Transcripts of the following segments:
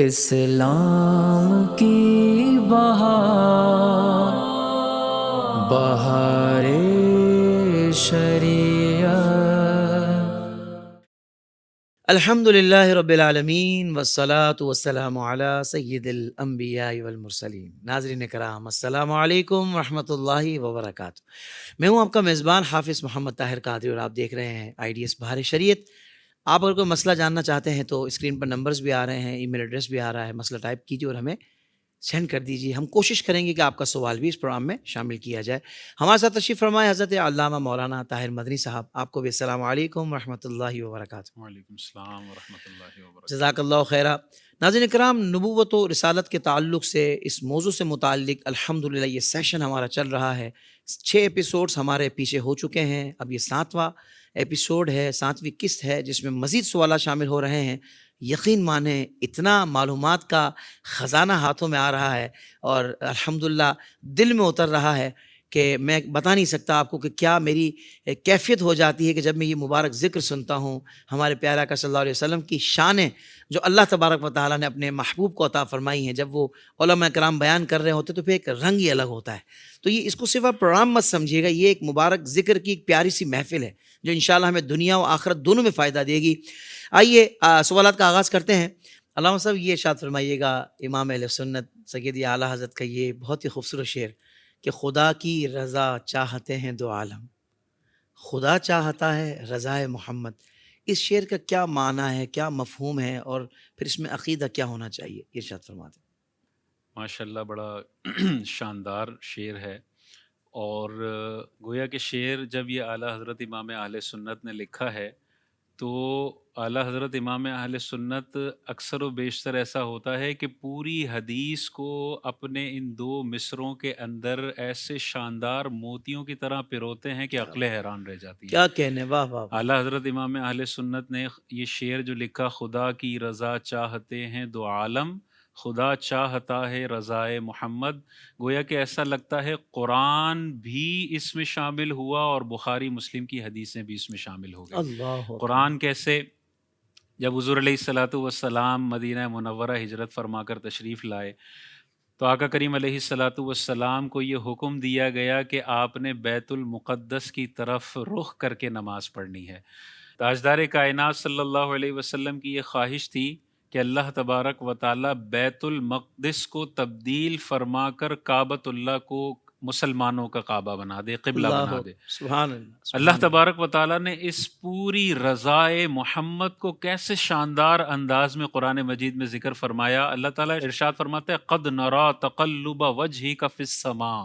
اسلام کی بہار بہار شریعت۔ الحمد للہ رب العالمین والصلاة والسلام علی سید الانبیاء والمرسلین۔ ناظرین کرام، السلام علیکم ورحمۃ اللہ وبرکاتہ۔ میں ہوں آپ کا میزبان حافظ محمد طاہر قادری اور آپ دیکھ رہے ہیں IDS بہار شریعت۔ آپ اگر کوئی مسئلہ جاننا چاہتے ہیں تو اسکرین پر نمبرز بھی آ رہے ہیں، ای میل ایڈریس بھی آ رہا ہے، مسئلہ ٹائپ کیجیے اور ہمیں سینڈ کر دیجیے۔ ہم کوشش کریں گے کہ آپ کا سوال بھی اس پروگرام میں شامل کیا جائے۔ ہمارے ساتھ تشریف فرمائے حضرت علامہ مولانا طاہر مدنی صاحب، آپ کو بھی السلام علیکم ورحمۃ اللہ وبرکاتہ۔ وعلیکم السلام ورحمۃ اللہ وبرکاتہ۔ جزاک اللہ خیرہ۔ ناظرین کرام، نبوت و رسالت کے تعلق سے اس موضوع سے متعلق الحمدللہ یہ سیشن ہمارا چل رہا ہے۔ 6 ایپیسوڈز ہمارے پیچھے ہو چکے ہیں، اب یہ 7واں ایپیسوڈ ہے، 7ویں قسط ہے، جس میں مزید سوالات شامل ہو رہے ہیں۔ یقین مانیں اتنا معلومات کا خزانہ ہاتھوں میں آ رہا ہے اور الحمدللہ دل میں اتر رہا ہے کہ میں بتا نہیں سکتا آپ کو کہ کیا میری کیفیت ہو جاتی ہے کہ جب میں یہ مبارک ذکر سنتا ہوں ہمارے پیارے آقا صلی اللہ علیہ وسلم کی شانیں جو اللہ تبارک و تعالیٰ نے اپنے محبوب کو عطا فرمائی ہیں، جب وہ علماء کرام بیان کر رہے ہوتے تو پھر ایک رنگ ہی الگ ہوتا ہے۔ تو یہ اس کو صرف آپ پروگرام مت سمجھیے گا، یہ ایک مبارک ذکر کی ایک پیاری سی محفل ہے جو انشاءاللہ ہمیں دنیا و آخرت دونوں میں فائدہ دے گی۔ آئیے سوالات کا آغاز کرتے ہیں۔ علامہ صاحب یہ ارشاد فرمائیے گا امام اہل سنت سیدی اعلیٰ حضرت کا یہ بہت ہی خوبصورت شعر کہ خدا کی رضا چاہتے ہیں دو عالم، خدا چاہتا ہے رضائے محمد۔ اس شعر کا کیا معنی ہے، کیا مفہوم ہے، اور پھر اس میں عقیدہ کیا ہونا چاہیے؟ ارشاد فرما دیں۔ ماشاء اللہ، بڑا شاندار شعر ہے، اور گویا کہ شعر جب یہ اعلیٰ حضرت امام اہل سنت نے لکھا ہے تو اعلیٰ حضرت امام اہل سنت اکثر و بیشتر ایسا ہوتا ہے کہ پوری حدیث کو اپنے ان 2 مصروں کے اندر ایسے شاندار موتیوں کی طرح پروتے ہیں کہ عقلیں حیران رہ جاتی ہیں۔ کیا کہنے، واہ واہ واہ۔ اعلیٰ حضرت امام اہل سنت نے یہ شعر جو لکھا، خدا کی رضا چاہتے ہیں دو عالم، خدا چاہتا ہے رضائے محمد، گویا کہ ایسا لگتا ہے قرآن بھی اس میں شامل ہوا اور بخاری مسلم کی حدیثیں بھی اس میں شامل ہو گئی۔ اللہ اکبر۔ قرآن کیسے؟ جب حضور علیہ الصلاۃ والسلام مدینہ منورہ ہجرت فرما کر تشریف لائے تو آقا کریم علیہ الصلاۃ والسلام کو یہ حکم دیا گیا کہ آپ نے بیت المقدس کی طرف رخ کر کے نماز پڑھنی ہے۔ تاجدار کائنات صلی اللہ علیہ وسلم کی یہ خواہش تھی کہ اللہ تبارک و تعالیٰ بیت المقدس کو تبدیل فرما کر کعبۃ اللہ کو مسلمانوں کا کعبہ بنا دے، قبلہ بنا دے۔ سبحان اللہ۔ اللہ تبارک و تعالیٰ نے اس پوری رضائے محمد کو کیسے شاندار انداز میں قرآن مجید میں ذکر فرمایا۔ اللہ تعالیٰ ارشاد فرماتا ہے قد نرا تقلب وجہک فی السماء،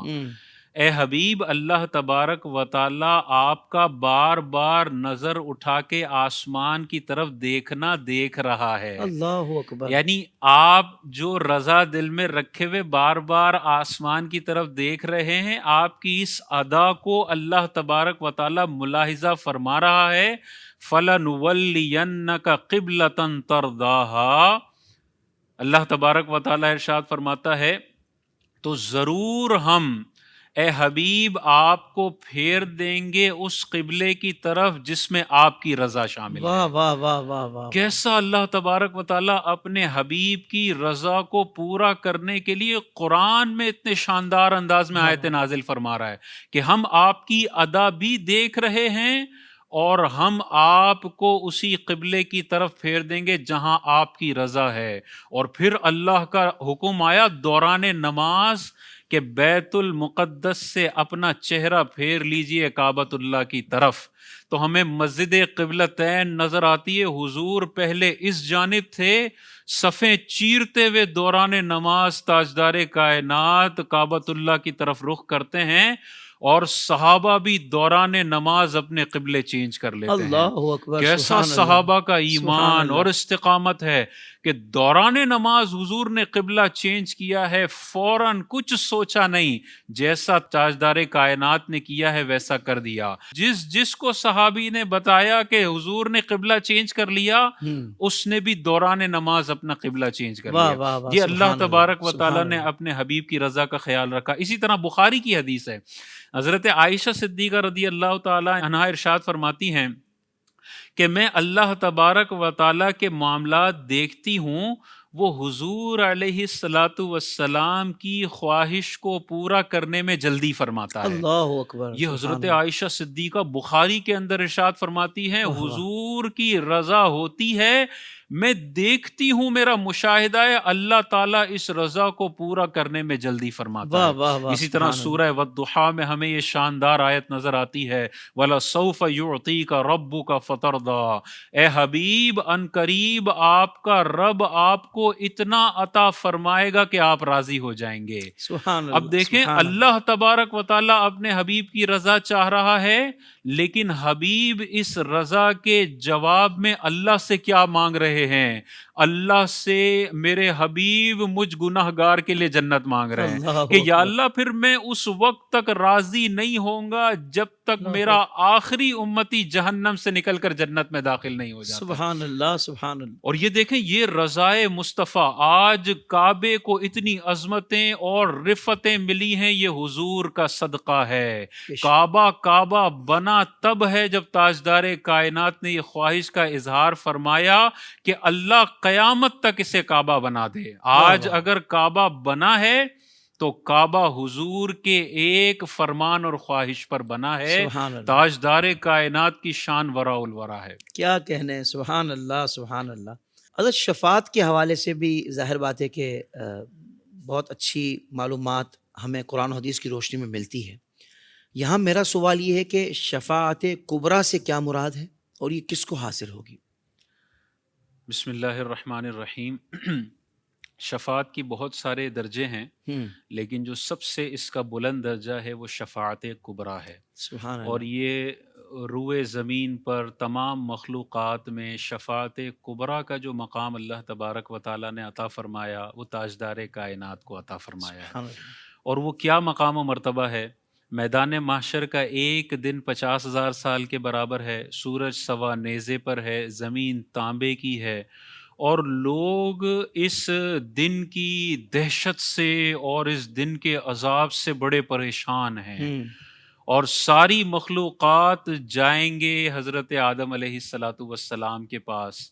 اے حبیب اللہ تبارک و تعالیٰ آپ کا بار بار نظر اٹھا کے آسمان کی طرف دیکھنا دیکھ رہا ہے۔ اللہ اکبر۔ یعنی آپ جو رضا دل میں رکھے ہوئے بار بار آسمان کی طرف دیکھ رہے ہیں، آپ کی اس ادا کو اللہ تبارک و تعالیٰ ملاحظہ فرما رہا ہے۔ فَلَنُوَلِّيَنَّكَ قِبْلَةً تَرْضَاهَا، اللہ تبارک و تعالیٰ ارشاد فرماتا ہے تو ضرور ہم اے حبیب آپ کو پھیر دیں گے اس قبلے کی طرف جس میں آپ کی رضا شامل ہے۔ واہ واہ واہ واہ واہ۔ کیسا اللہ تبارک و تعالیٰ اپنے حبیب کی رضا کو پورا کرنے کے لیے قرآن میں اتنے شاندار انداز میں آیت نازل فرما رہا ہے کہ ہم آپ کی ادا بھی دیکھ رہے ہیں اور ہم آپ کو اسی قبلے کی طرف پھیر دیں گے جہاں آپ کی رضا ہے۔ اور پھر اللہ کا حکم آیا دوران نماز کہ بیت المقدس سے اپنا چہرہ پھیر لیجئے کعبۃ اللہ کی طرف۔ تو ہمیں مسجد قبلتین نظر آتی ہے، حضور پہلے اس جانب تھے، صفیں چیرتے ہوئے دوران نماز تاجدار کائنات کعبۃ اللہ کی طرف رخ کرتے ہیں، اور صحابہ بھی دوران نماز اپنے قبلے چینج کر لیتے ہیں۔ اللہ اکبر۔ کیسا صحابہ کا ایمان اور استقامت ہے کہ دوران نماز حضور نے قبلہ چینج کیا ہے، فوراً کچھ سوچا نہیں، جیسا تاجدار کائنات نے کیا ہے ویسا کر دیا۔ جس کو صحابی نے بتایا کہ حضور نے قبلہ چینج کر لیا، اس نے بھی دوران نماز اپنا قبلہ چینج کر لیا۔ یہ اللہ تبارک و تعالیٰ نے اپنے حبیب کی رضا کا خیال رکھا۔ اسی طرح بخاری کی حدیث ہے، حضرت عائشہ صدیقہ رضی اللہ تعالی عنہا ارشاد فرماتی ہیں کہ میں اللہ تبارک و تعالیٰ کے معاملات دیکھتی ہوں، وہ حضور علیہ الصلاۃ والسلام کی خواہش کو پورا کرنے میں جلدی فرماتا ہے۔ اللہ اکبر، یہ سبحان حضرت اللہ، عائشہ صدیقہ بخاری کے اندر ارشاد فرماتی ہیں، واہ واہ، حضور کی رضا ہوتی ہے، میں دیکھتی ہوں، میرا مشاہدہ ہے، اللہ تعالیٰ اس رضا کو پورا کرنے میں جلدی فرماتا واہ ہے۔ واہ واہ، اسی طرح سبحان اللہ، سورہ والضحیٰ میں ہمیں یہ شاندار آیت نظر آتی ہے، وَلَسَوْفَ يُعْطِيكَ رَبُّكَ فَتَرْضَىٰ، اے حبیب ان قریب آپ کا رب آپ کو اتنا عطا فرمائے گا کہ آپ راضی ہو جائیں گے۔ سبحان اب اللہ، دیکھیں، سبحان اللہ، اللہ تبارک و تعالیٰ اپنے حبیب کی رضا چاہ رہا ہے، لیکن حبیب اس رضا کے جواب میں اللہ سے کیا مانگ رہے ہیں؟ اللہ سے میرے حبیب مجھ گناہ گار کے لیے جنت مانگ رہے ہیں اللہ کہ یا اکبر، اللہ پھر میں اس وقت تک راضی نہیں ہوں گا جب تک اللہ میرا اکبر، آخری امتی جہنم سے نکل کر جنت میں داخل نہیں ہو جاتا۔ سبحان اللہ، سبحان اللہ، اور یہ دیکھیں، یہ رضائے مصطفیٰ، آج کعبے کو اتنی عظمتیں اور رفتیں ملی ہیں، یہ حضور کا صدقہ ہے۔ بے شک، کعبہ بنا تب ہے جب تاجدار کائنات نے یہ خواہش کا اظہار فرمایا کہ اللہ قیامت تک اسے کعبہ بنا دے۔ واہ آج واہ، اگر کعبہ بنا ہے تو کعبہ حضور کے ایک فرمان اور خواہش پر بنا ہے۔ سبحان اللہ، تاجدار کائنات کی شان وراء الورا ہے۔ کیا کہنے، سبحان اللہ، سبحان اللہ۔ حضرت شفاعت کے حوالے سے بھی ظاہر بات ہے کہ بہت اچھی معلومات ہمیں قرآن و حدیث کی روشنی میں ملتی ہے۔ یہاں میرا سوال یہ ہے کہ شفاعت کبریٰ سے کیا مراد ہے اور یہ کس کو حاصل ہوگی؟ بسم اللہ الرحمن الرحیم۔ شفاعت کی بہت سارے درجے ہیں، لیکن جو سب سے اس کا بلند درجہ ہے وہ شفاعت کبریٰ ہے، سبحان اور اللہ، یہ روئے زمین پر تمام مخلوقات میں شفاعت کبریٰ کا جو مقام اللہ تبارک و تعالیٰ نے عطا فرمایا وہ تاجدار کائنات کو عطا فرمایا ہے۔ سبحان اللہ، اور وہ کیا مقام و مرتبہ ہے؟ میدان محشر کا ایک دن 50,000 سال کے برابر ہے، سورج سوا نیزے پر ہے، زمین تانبے کی ہے، اور لوگ اس دن کی دہشت سے اور اس دن کے عذاب سے بڑے پریشان ہیں، اور ساری مخلوقات جائیں گے حضرت آدم علیہ السلام کے پاس۔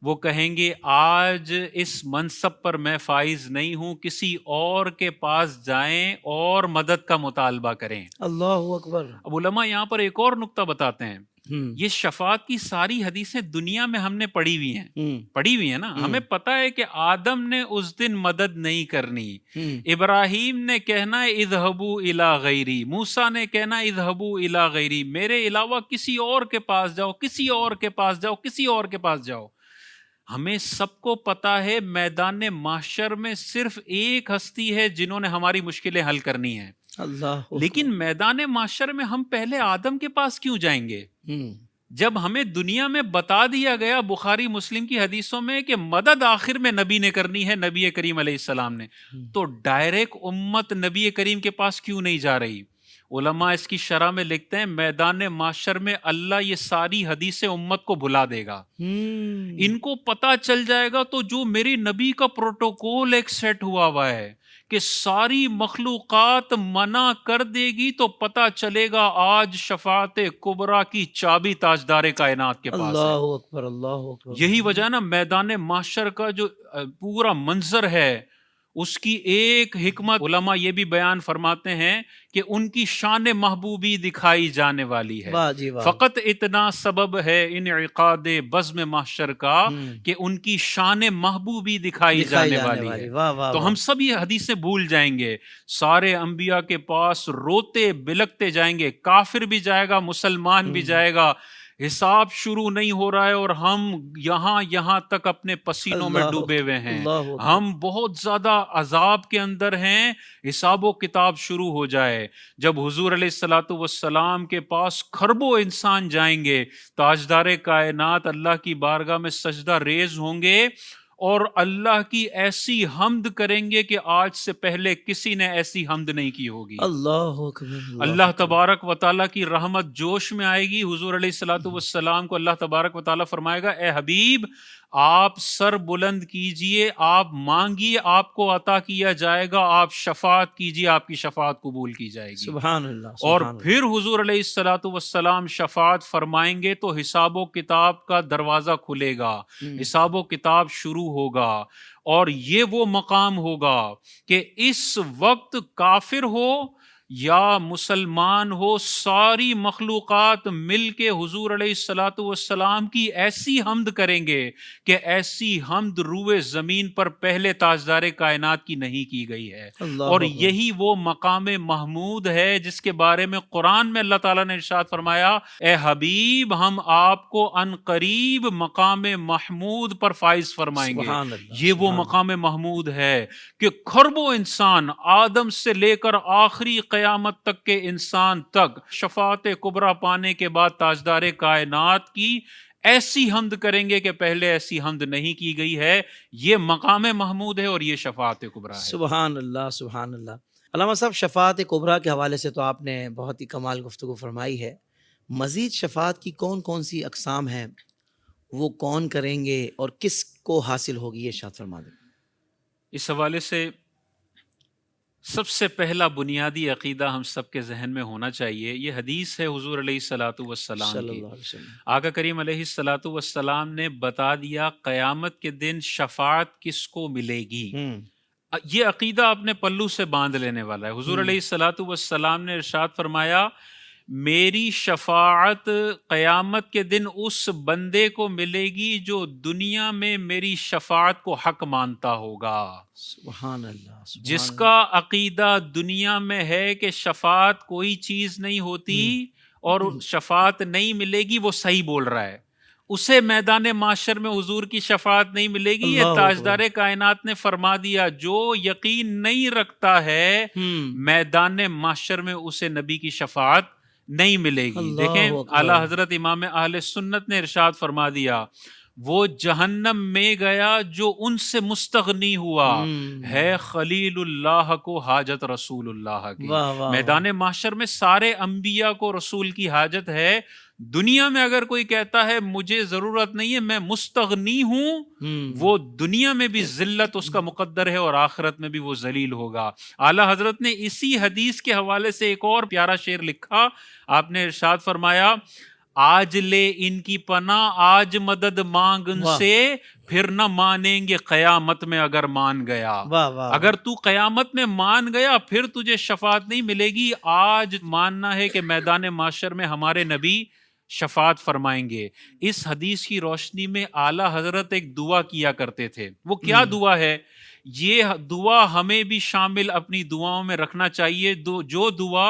وہ کہیں گے آج اس منصب پر میں فائز نہیں ہوں، کسی اور کے پاس جائیں اور مدد کا مطالبہ کریں۔ اللہ اکبر، اب علماء یہاں پر ایک اور نقطہ بتاتے ہیں، یہ شفاعت کی ساری حدیثیں دنیا میں ہم نے پڑھی ہوئی ہیں نا، ہمیں پتہ ہے کہ آدم نے اس دن مدد نہیں کرنی، ابراہیم نے کہنا ہے اذهبوا الی غیری، موسیٰ نے کہنا ہے اذهبوا الی غیری، میرے علاوہ کسی اور کے پاس جاؤ، کسی اور کے پاس جاؤ، کسی اور کے پاس جاؤ۔ ہمیں سب کو پتا ہے میدان محشر میں صرف ایک ہستی ہے جنہوں نے ہماری مشکلیں حل کرنی ہیں، اللہ اکبر، لیکن میدان محشر میں ہم پہلے آدم کے پاس کیوں جائیں گے؟ جب ہمیں دنیا میں بتا دیا گیا بخاری مسلم کی حدیثوں میں کہ مدد آخر میں نبی نے کرنی ہے، نبی کریم علیہ السلام نے، تو ڈائریکٹ امت نبی کریم کے پاس کیوں نہیں جا رہی؟ علماء اس کی شرح میں لکھتے ہیں میدان محشر میں اللہ یہ ساری حدیثیں امت کو بھلا دے گا، ان کو پتا چل جائے گا تو جو میری نبی کا پروٹوکول ایک سیٹ ہوا ہے کہ ساری مخلوقات منع کر دے گی، تو پتا چلے گا آج شفاعت کبریٰ کی چابی تاجدار کائنات کے پاس ہے۔ اللہ اکبر، اللہ اکبر، یہی وجہ ہے نا میدان محشر کا جو پورا منظر ہے اس کی ایک حکمت علماء یہ بھی بیان فرماتے ہیں کہ ان کی شان محبوبی دکھائی جانے والی ہے۔ واہ جی واہ، فقط اتنا سبب ہے انعقاد بزم محشر کا کہ ان کی شان محبوبی دکھائی جانے والی ہے۔ واہ واہ، تو ہم سب یہ حدیثیں بھول جائیں گے، سارے انبیاء کے پاس روتے بلکتے جائیں گے، کافر بھی جائے گا، مسلمان بھی جائے گا، حساب شروع نہیں ہو رہا ہے اور ہم یہاں تک اپنے پسینوں میں ڈوبے ہوئے ہیں، ہم بہت زیادہ عذاب کے اندر ہیں، حساب و کتاب شروع ہو جائے۔ جب حضور علیہ السلام کے پاس کھربوں انسان جائیں گے، تاجدار کائنات اللہ کی بارگاہ میں سجدہ ریز ہوں گے اور اللہ کی ایسی حمد کریں گے کہ آج سے پہلے کسی نے ایسی حمد نہیں کی ہوگی۔ اللہ اکبر، اللہ تبارک و تعالیٰ کی رحمت جوش میں آئے گی۔ حضور علیہ السلام کو اللہ تبارک و تعالیٰ فرمائے گا اے حبیب آپ سر بلند کیجئے، آپ مانگیے، آپ کو عطا کیا جائے گا، آپ شفاعت کیجئے، آپ کی شفاعت قبول کی جائے گی۔ سبحان اللہ، اور پھر حضور علیہ السلام شفاعت فرمائیں گے تو حساب و کتاب کا دروازہ کھلے گا، حساب و کتاب شروع ہوگا، اور یہ وہ مقام ہوگا کہ اس وقت کافر ہو یا مسلمان ہو، ساری مخلوقات مل کے حضور علیہ الصلاۃ والسلام کی ایسی حمد کریں گے کہ ایسی حمد روئے زمین پر پہلے تاجدار کائنات کی نہیں کی گئی ہے۔ اللہ اور اکبر، یہی وہ مقام محمود ہے جس کے بارے میں قرآن میں اللہ تعالیٰ نے ارشاد فرمایا، اے حبیب ہم آپ کو ان قریب مقام محمود پر فائز فرمائیں گے۔ سبحان اللہ، یہ وہ سبحان مقام محمود ہے کہ کھربوں انسان، آدم سے لے کر آخری قیامت تک کے انسان تک، شفاعت کبریٰ پانے کے بعد تاجدار کائنات کی ایسی حمد کریں گے کہ پہلے ایسی حمد نہیں کی گئی ہے۔ یہ مقام محمود ہے اور یہ شفاعت کبریٰ ہے۔ سبحان اللہ، سبحان اللہ۔ علامہ صاحب، شفاعت کبریٰ کے حوالے سے تو آپ نے بہت ہی کمال گفتگو فرمائی ہے۔ مزید شفاعت کی کون کون سی اقسام ہیں، وہ کون کریں گے اور کس کو حاصل ہوگی، یہ ارشاد فرما دیں۔ اس حوالے سے سب سے پہلا بنیادی عقیدہ ہم سب کے ذہن میں ہونا چاہیے، یہ حدیث ہے حضور علیہ الصلاۃ والسلام صلی کی۔ اللہ علیہ وسلم۔ آقا کریم علیہ الصلاۃ والسلام نے بتا دیا قیامت کے دن شفاعت کس کو ملے گی۔ یہ عقیدہ اپنے پلو سے باندھ لینے والا ہے۔ حضور علیہ الصلاۃ والسلام نے ارشاد فرمایا، میری شفاعت قیامت کے دن اس بندے کو ملے گی جو دنیا میں میری شفاعت کو حق مانتا ہوگا۔ سبحان اللہ، سبحان جس اللہ۔ کا عقیدہ دنیا میں ہے کہ شفاعت کوئی چیز نہیں ہوتی اور شفاعت نہیں ملے گی، وہ صحیح بول رہا ہے۔ اسے میدان معاشر میں حضور کی شفاعت نہیں ملے گی۔ یہ اللہ تاجدار کائنات نے فرما دیا، جو یقین نہیں رکھتا ہے میدان معاشر میں اسے نبی کی شفاعت نہیں ملے گی۔ اللہ دیکھیں اکبر۔ اعلیٰ حضرت امام اہل سنت نے ارشاد فرما دیا، وہ جہنم میں گیا جو ان سے مستغنی ہوا، ہے خلیل اللہ کو حاجت رسول اللہ کی۔ واہ واہ، میدان معاشر میں سارے انبیاء کو رسول کی حاجت ہے۔ دنیا میں اگر کوئی کہتا ہے مجھے ضرورت نہیں ہے، میں مستغنی ہوں، وہ دنیا میں بھی ذلت اس کا مقدر ہے اور آخرت میں بھی وہ ذلیل ہوگا۔ اعلیٰ حضرت نے اسی حدیث کے حوالے سے ایک اور پیارا شعر لکھا۔ آپ نے ارشاد فرمایا، آج لے ان کی پناہ، آج مدد مانگ ان سے، پھر نہ مانیں گے قیامت میں اگر مان گیا۔ واہ واہ، اگر تو قیامت میں مان گیا پھر تجھے شفاعت نہیں ملے گی۔ آج ماننا ہے کہ میدان معاشر میں ہمارے نبی شفاعت فرمائیں گے۔ اس حدیث کی روشنی میں اعلیٰ حضرت ایک دعا کیا کرتے تھے۔ وہ کیا دعا ہے؟ یہ دعا ہمیں بھی شامل اپنی دعاؤں میں رکھنا چاہیے، جو دعا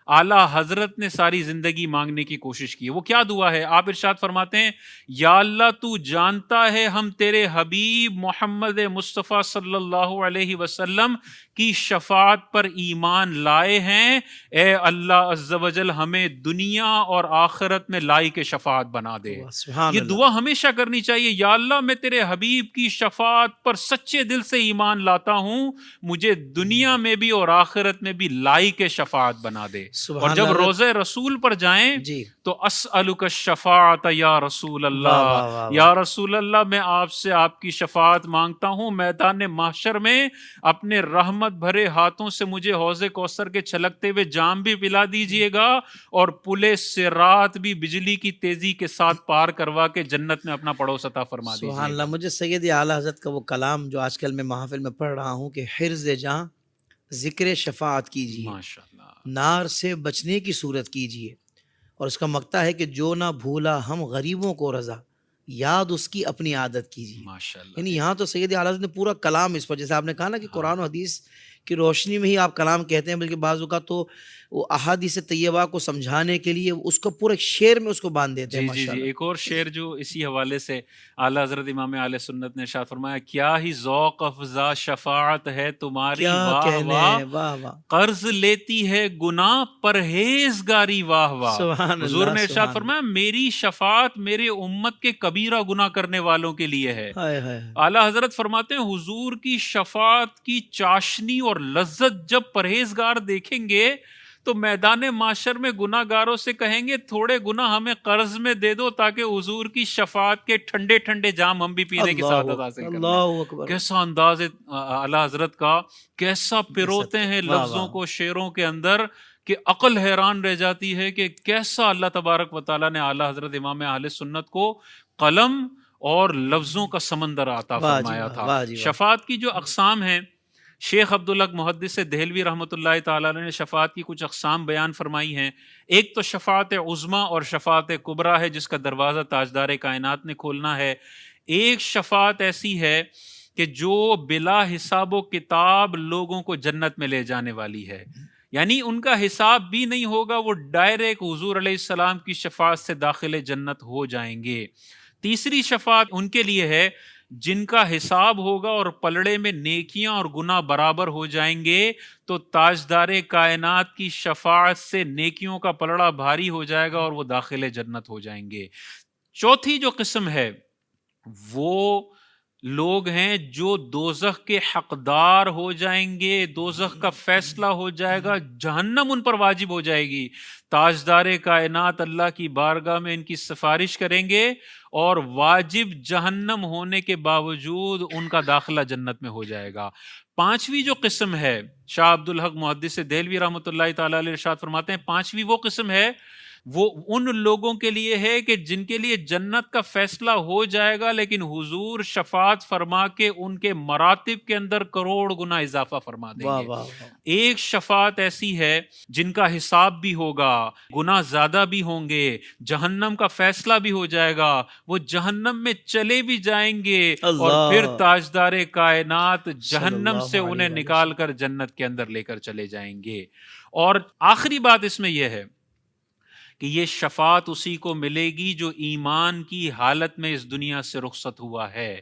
اعلیٰ حضرت نے ساری زندگی مانگنے کی کوشش کی۔ وہ کیا دعا ہے؟ آپ ارشاد فرماتے ہیں، یا اللہ تو جانتا ہے ہم تیرے حبیب محمد مصطفیٰ صلی اللہ علیہ وسلم کی شفاعت پر ایمان لائے ہیں، اے اللہ عز و جل ہمیں دنیا اور آخرت میں لائق شفاعت بنا دے۔ سبحان یہ اللہ۔ دعا ہمیشہ کرنی چاہیے، یا اللہ میں تیرے حبیب کی شفاعت پر سچے دل سے ایمان لاتا ہوں، مجھے دنیا میں بھی اور آخرت میں بھی لائق شفاعت بنا دے۔ اور جب روضہ رسول پر جائیں جی تو اسألک الشفاعت یا رسول اللہ، یا رسول اللہ میں آپ سے آپ کی شفاعت مانگتا ہوں، میدان محشر میں اپنے رحمت بھرے ہاتھوں سے مجھے حوض کوثر کے چھلکتے ہوئے جام بھی پلا دیجئے گا، اور پل صراط بھی بجلی کی تیزی کے ساتھ پار کروا کے جنت میں اپنا پڑوس عطا فرما دیجئے گا۔ سبحان اللہ۔ مجھے سید اعلیٰ حضرت کا وہ کلام جو آج کل میں محافل میں پڑھ رہا ہوں کہ حرز جاں ذکر شفاعت کیجیے، ماشاءاللہ، نار سے بچنے کی صورت کیجیے، اور اس کا مقطع ہے کہ جو نہ بھولا ہم غریبوں کو رضا، یاد اس کی اپنی عادت کیجیے۔ ماشاءاللہ۔ یعنی یہاں تو سید اعلیٰ حضرت نے پورا کلام اس پر، جیسے آپ نے کہا نا کہ قرآن و حدیث کی روشنی میں ہی آپ کلام کہتے ہیں، بلکہ بعض اوقات تو وہ احادیث طیبہ کو سمجھانے کے لیے اس کو پورے شعر میں اس کو باندھ دیتے ہیں۔ جی جی جی، ایک اور شعر جو اسی حوالے سے اعلیٰ حضرت امام اہل سنت نے ارشاد فرمایا، کیا ہی ذوق افزا شفاعت ہے تمہاری، کیا واہ کہنے واہ، ہیں، واہ واہ، قرض لیتی ہے گناہ پرہیزگاری، واہ واہ۔ سبحان حضور اللہ، نے ارشاد سبحان فرمایا، میری شفاعت میرے امت کے کبیرہ گناہ کرنے والوں کے لیے ہے۔ ہائے ہائے، اعلیٰ حضرت فرماتے ہیں، حضور کی شفاعت کی چاشنی اور لذت جب پرہیزگار دیکھیں گے تو میدان معاشر میں گناہ گاروں سے کہیں گے تھوڑے گناہ ہمیں قرض میں دے دو تاکہ حضور کی شفاعت کے ٹھنڈے ٹھنڈے جام ہم بھی پینے کی سعادت حاصل کریں۔ اللہ اکبر، کیسا انداز ہے اعلیٰ حضرت کا، کیسا پیروتے ہیں لفظوں کو شعروں کے اندر کہ عقل حیران رہ جاتی ہے کہ کیسا اللہ تبارک و تعالیٰ نے اعلیٰ حضرت امام اہل سنت کو قلم اور لفظوں کا سمندر عطا واہ جی فرمایا واہ، تھا۔ واہ جی واہ، شفاعت کی جو اقسام ہیں، شیخ عبدالحق محدث دہلوی رحمۃ اللہ تعالیٰ علیہ نے شفاعت کی کچھ اقسام بیان فرمائی ہیں۔ ایک تو شفاعت عظمیٰ اور شفاعت کبریٰ ہے، جس کا دروازہ تاجدار کائنات نے کھولنا ہے۔ ایک شفاعت ایسی ہے کہ جو بلا حساب و کتاب لوگوں کو جنت میں لے جانے والی ہے، یعنی ان کا حساب بھی نہیں ہوگا، وہ ڈائریکٹ حضور علیہ السلام کی شفاعت سے داخل جنت ہو جائیں گے۔ تیسری شفاعت ان کے لیے ہے جن کا حساب ہوگا اور پلڑے میں نیکیاں اور گناہ برابر ہو جائیں گے، تو تاجدار کائنات کی شفاعت سے نیکیوں کا پلڑا بھاری ہو جائے گا اور وہ داخل جنت ہو جائیں گے۔ چوتھی جو قسم ہے وہ لوگ ہیں جو دوزخ کے حقدار ہو جائیں گے، دوزخ کا فیصلہ ہو جائے گا، جہنم ان پر واجب ہو جائے گی۔ تاجدار کائنات اللہ کی بارگاہ میں ان کی سفارش کریں گے اور واجب جہنم ہونے کے باوجود ان کا داخلہ جنت میں ہو جائے گا۔ پانچویں جو قسم ہے، شاہ عبدالحق محدث دہلوی رحمۃ اللہ تعالیٰ علیہ ارشاد فرماتے ہیں، پانچویں وہ قسم ہے، وہ ان لوگوں کے لیے ہے کہ جن کے لیے جنت کا فیصلہ ہو جائے گا، لیکن حضور شفاعت فرما کے ان کے مراتب کے اندر کروڑ گنا اضافہ فرما دیں واہ گے۔ واہ واہ، ایک شفاعت ایسی ہے جن کا حساب بھی ہوگا، گناہ زیادہ بھی ہوں گے، جہنم کا فیصلہ بھی ہو جائے گا، وہ جہنم میں چلے بھی جائیں گے اور پھر اللہ تاجدار کائنات صلی جہنم اللہ سے علیہ انہیں وآلہ نکال وسلم، کر جنت کے اندر لے کر چلے جائیں گے۔ اور آخری بات اس میں یہ ہے کہ یہ شفاعت اسی کو ملے گی جو ایمان کی حالت میں اس دنیا سے رخصت ہوا ہے۔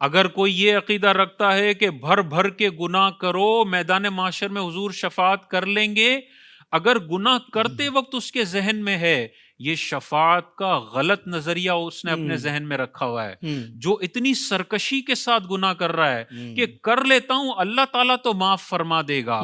اگر کوئی یہ عقیدہ رکھتا ہے کہ بھر بھر کے گناہ کرو، میدان محشر میں حضور شفاعت کر لیں گے، اگر گناہ کرتے وقت اس کے ذہن میں ہے، یہ شفاعت کا غلط نظریہ اس نے اپنے ذہن میں رکھا ہوا ہے۔ جو اتنی سرکشی کے ساتھ گناہ کر رہا ہے کہ کر لیتا ہوں اللہ تعالیٰ تو معاف فرما دے گا،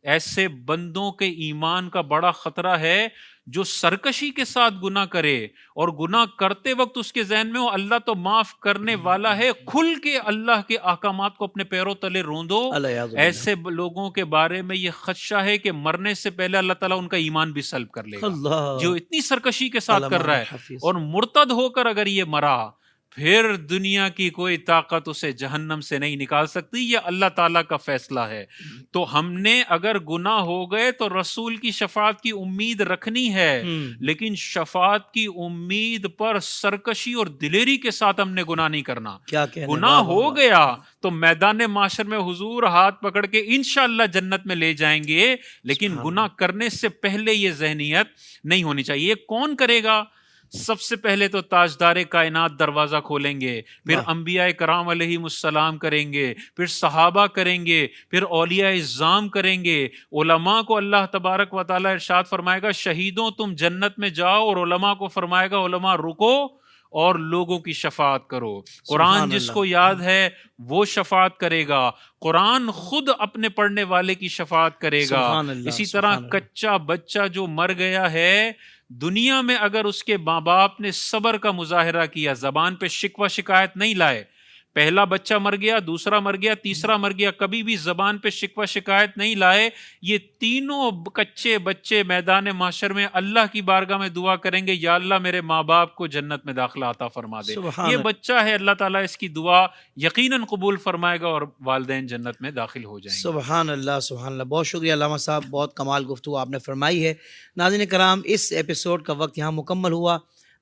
ایسے بندوں کے ایمان کا بڑا خطرہ ہے۔ جو سرکشی کے ساتھ گناہ کرے اور گناہ کرتے وقت اس کے ذہن میں ہو اللہ تو معاف کرنے والا ہے، کھل کے اللہ کے احکامات کو اپنے پیروں تلے روندو، الیاذ باللہ، ایسے لوگوں کے بارے میں یہ خدشہ ہے کہ مرنے سے پہلے اللہ تعالیٰ ان کا ایمان بھی سلب کر لے گا۔ اللہ جو اتنی سرکشی کے ساتھ کر رہا ہے حافظ، اور مرتد ہو کر اگر یہ مرا، پھر دنیا کی کوئی طاقت اسے جہنم سے نہیں نکال سکتی، یہ اللہ تعالیٰ کا فیصلہ ہے۔ تو ہم نے اگر گناہ ہو گئے تو رسول کی شفاعت کی امید رکھنی ہے، لیکن شفاعت کی امید پر سرکشی اور دلیری کے ساتھ ہم نے گناہ نہیں کرنا۔ کیا کہنے، گناہ واہ واہ ہو واہ، گیا تو میدان معاشر میں حضور ہاتھ پکڑ کے انشاءاللہ جنت میں لے جائیں گے، لیکن سبحان گناہ کرنے سے پہلے یہ ذہنیت نہیں ہونی چاہیے۔ یہ کون کرے گا؟ سب سے پہلے تو تاجدار کائنات دروازہ کھولیں گے، پھر واہ، انبیاء کرام علیہم السلام کریں گے، پھر صحابہ کریں گے، پھر اولیاء اعظام کریں گے، علماء کو اللہ تبارک و تعالیٰ ارشاد فرمائے گا شہیدوں تم جنت میں جاؤ، اور علماء کو فرمائے گا علماء رکو اور لوگوں کی شفاعت کرو۔ قرآن سبحان جس اللہ، کو یاد ہے وہ شفاعت کرے گا، قرآن خود اپنے پڑھنے والے کی شفاعت کرے گا۔ سبحان اللہ، اسی طرح سبحان اللہ، کچا بچہ جو مر گیا ہے، دنیا میں اگر اس کے ماں باپ نے صبر کا مظاہرہ کیا، زبان پہ شکوہ شکایت نہیں لائے، پہلا بچہ مر گیا، دوسرا مر گیا، تیسرا مر گیا، کبھی بھی زبان پہ شکوہ شکایت نہیں لائے، یہ تینوں کچے بچے میدان محشر میں اللہ کی بارگاہ میں دعا کریں گے، یا اللہ میرے ماں باپ کو جنت میں داخلہ عطا فرما دے۔ سبحان یہ اللہ، بچہ ہے، اللہ تعالیٰ اس کی دعا یقیناً قبول فرمائے گا اور والدین جنت میں داخل ہو جائیں گے۔ سبحان اللہ، سبحان اللہ، بہت شکریہ علامہ صاحب، بہت کمال گفتگو آپ نے فرمائی ہے۔ ناظرین کرام، اس ایپیسوڈ کا وقت یہاں مکمل ہوا۔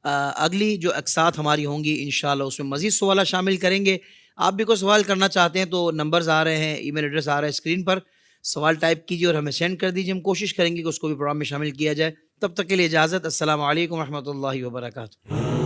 اگلی جو اقساط ہماری ہوں گی انشاءاللہ اس میں مزید سوالات شامل کریں گے۔ آپ بھی کوئی سوال کرنا چاہتے ہیں تو نمبرز آ رہے ہیں، ای میل ایڈریس آ رہا ہے اسکرین پر، سوال ٹائپ کیجیے اور ہمیں سینڈ کر دیجیے، ہم کوشش کریں گے کہ اس کو بھی پروگرام میں شامل کیا جائے۔ تب تک کے لیے اجازت، السلام علیکم ورحمۃ اللہ وبرکاتہ۔